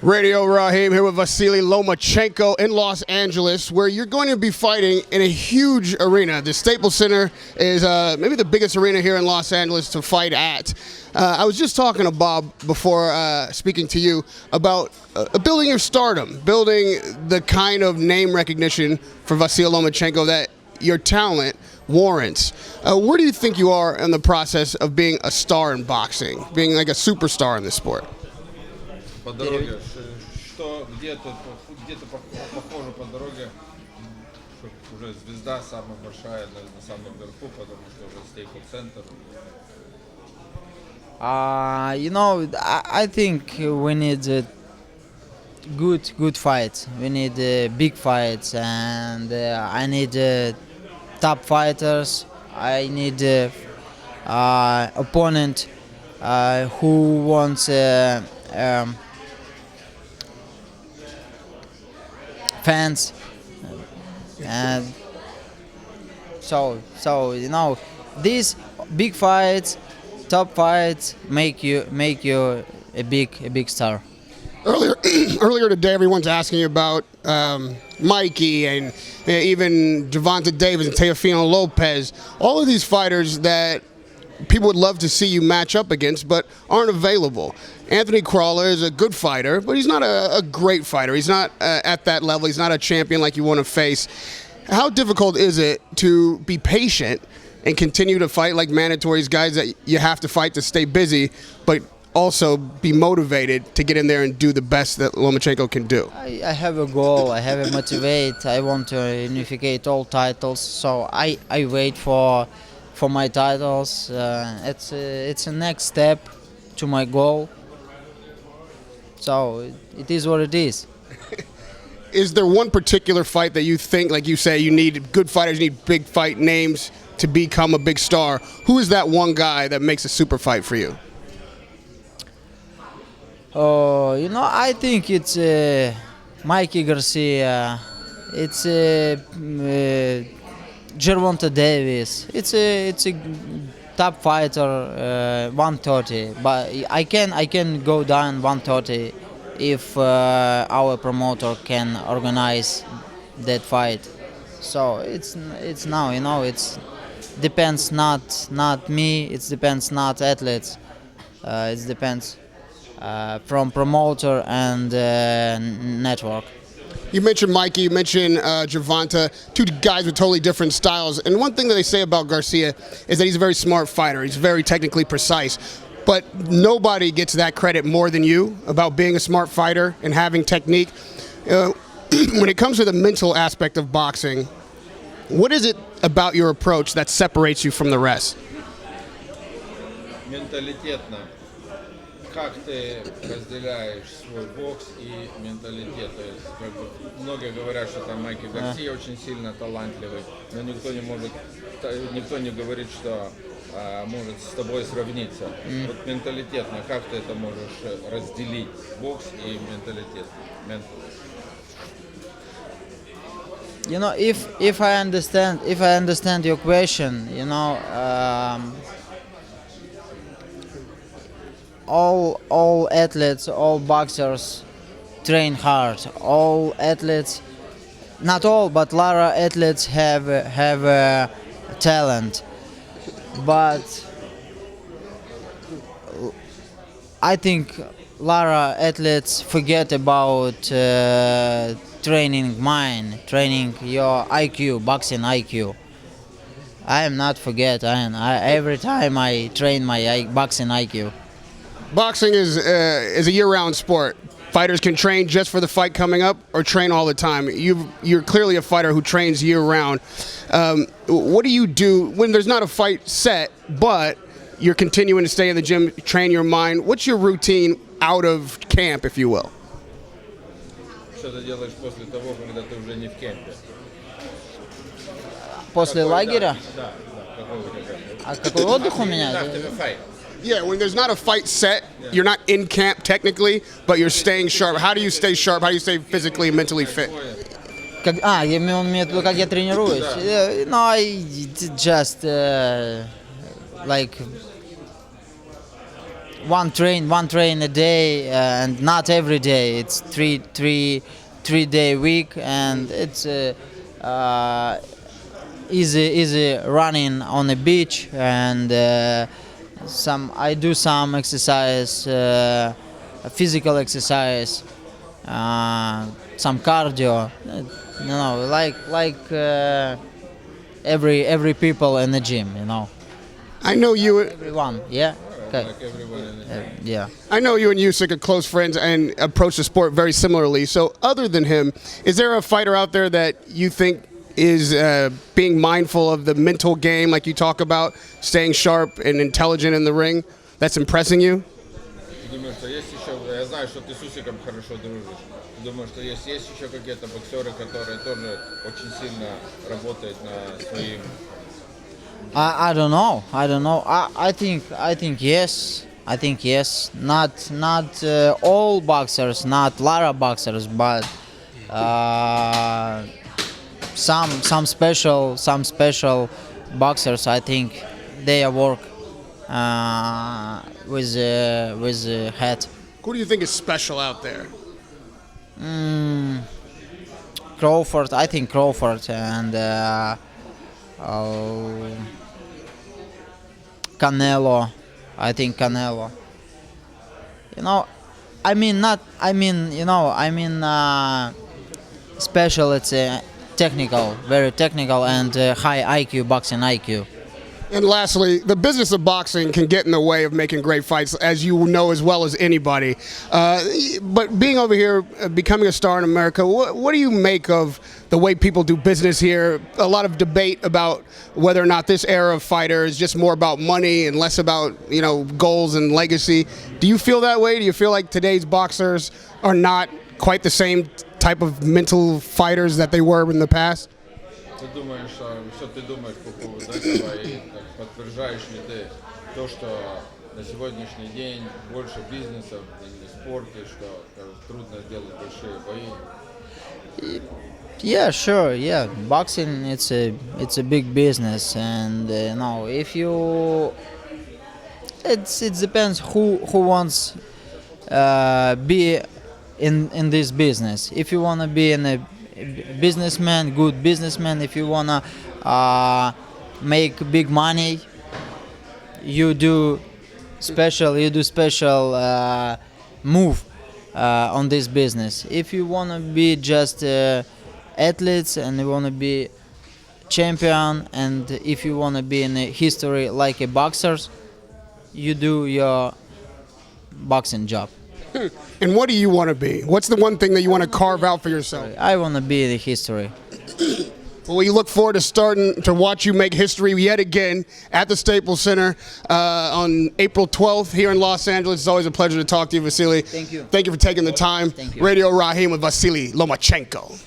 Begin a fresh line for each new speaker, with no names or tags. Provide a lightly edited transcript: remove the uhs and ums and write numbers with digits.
Radio Rahim here with Vasiliy Lomachenko in Los Angeles, where you're going to be fighting in a huge arena. The Staples Center is maybe the biggest arena here in Los Angeles to fight at. I was just talking to Bob before speaking to you about building your stardom, building the kind of name recognition for Vasiliy Lomachenko that your talent warrants. Where do you think you are in the process of being a star in boxing, being like a superstar in this sport?
По дороге, что где-то похоже по дороге, что уже звезда самая большая на самом верху, потому что уже Staples Center.
I think we need good fights. We need big fights, and I need top fighters. I need opponent who wants fans, and so these big fights, top fights make you a big star.
Earlier today, everyone's asking you about Mikey and even Gervonta Davis and Teofimo Lopez. All of these fighters that people would love to see you match up against, but aren't available. Anthony Crawler is a good fighter, but he's not a great fighter. He's not at that level. He's not a champion like you want to face. How difficult is it to be patient and continue to fight like mandatories, guys that you have to fight to stay busy, but also be motivated to get in there and do the best that Lomachenko can do?
I have a goal. I have a motivate. I want to unificate all titles, so I wait for my titles. It's a next step to my goal. So it is what it is.
Is there one particular fight that you think, like you say, you need good fighters, you need big fight names to become a big star? Who is that one guy that makes a super fight for you?
I think it's Mikey Garcia. It's Gervonta Davis. It's a top fighter, 130. But I can go down 130 if our promoter can organize that fight. So it's now, it's depends not me. It depends not athletes. It depends from promoter and network.
You mentioned Mikey, you mentioned Gervonta, two guys with totally different styles. And one thing that they say about Garcia is that he's a very smart fighter. He's very technically precise. But nobody gets that credit more than you about being a smart fighter and having technique. When it comes to the mental aspect of boxing, what is it about your approach that separates you from the rest?
Менталитетно. Как ты разделяешь свой бокс и менталитет? То есть, многие говорят, что там Майки Гарсия очень сильно талантливый, но никто не говорит, что может с тобой сравниться. Вот менталитетно, как ты это можешь разделить, бокс и менталитет?
If I understand your question, all athletes, all boxers train hard. All athletes, not all, but a lot of athletes have talent. But I think a lot of athletes forget about training your IQ, boxing IQ. I am not forget. Every time I train my boxing IQ.
Boxing is a year-round sport. Fighters can train just for the fight coming up or train all the time. You're clearly a fighter who trains year-round. What do you do when there's not a fight set, but you're continuing to stay in the gym, train your mind? What's your routine out of camp, if you will?
Что ты делаешь после того, когда ты уже не в кемпе?
После лагеря?
Да. Какой у тебя?
А какой отдых у меня?
Yeah, when there's not a fight set, you're not in camp technically, but you're staying sharp. How do you stay sharp? How do you stay physically and mentally fit?
Я имею в виду, как я тренируюсь. I just like one train a day, and not every day. It's three day week, and it's easy running on the beach, and I do some exercise, physical exercise, some cardio, like every people in the gym,
I know you.
everyone, yeah. Okay.
Like everyone in the
Yeah.
I know you and Usyk are close friends and approach the sport very similarly. So, other than him, is there a fighter out there that you think is being mindful of the mental game, like you talk about, staying sharp and intelligent in the ring, that's impressing you?
Ты думаешь, что есть еще, я знаю, что ты с Усиком хорошо дружишь. Ты думаешь, что есть еще какие-то боксеры, которые тоже очень сильно работают на своим.
I don't know. I think yes. I think yes. Not all boxers, not Lara boxers, but some special boxers. I think they work with head.
Who do you think is special out there?
Crawford. I think Crawford and Canelo. I think Canelo. Special. It's technical, very technical, and high IQ, boxing IQ.
And lastly, the business of boxing can get in the way of making great fights, as you know as well as anybody. But being over here, becoming a star in America, what do you make of the way people do business here? A lot of debate about whether or not this era of fighter is just more about money and less about, goals and legacy. Do you feel that way? Do you feel like today's boxers are not quite the same type of mental fighters that they were in the past?
Ты думаешь, что ты думаешь по поводу этого и подтверждаешь ли ты то, что на сегодняшний день больше бизнеса в спорте, что трудно делать большие бои?
Yeah, sure. Yeah, boxing it's a big business, and if you, it depends who wants be in this business. If you wanna be a businessman, good businessman, if you wanna make big money, you do special move on this business. If you wanna be just athletes and you wanna be champion, and if you wanna be in a history like a boxers, you do your boxing job.
And what do you want to be? What's the one thing that you want to carve out for yourself?
I wanna be in the history.
Well, we look forward to starting to watch you make history yet again at the Staples Center on April 12th here in Los Angeles. It's always a pleasure to talk to you, Vasiliy.
Thank you.
Thank you for taking the time.
Thank you.
Radio Rahim with Vasiliy Lomachenko.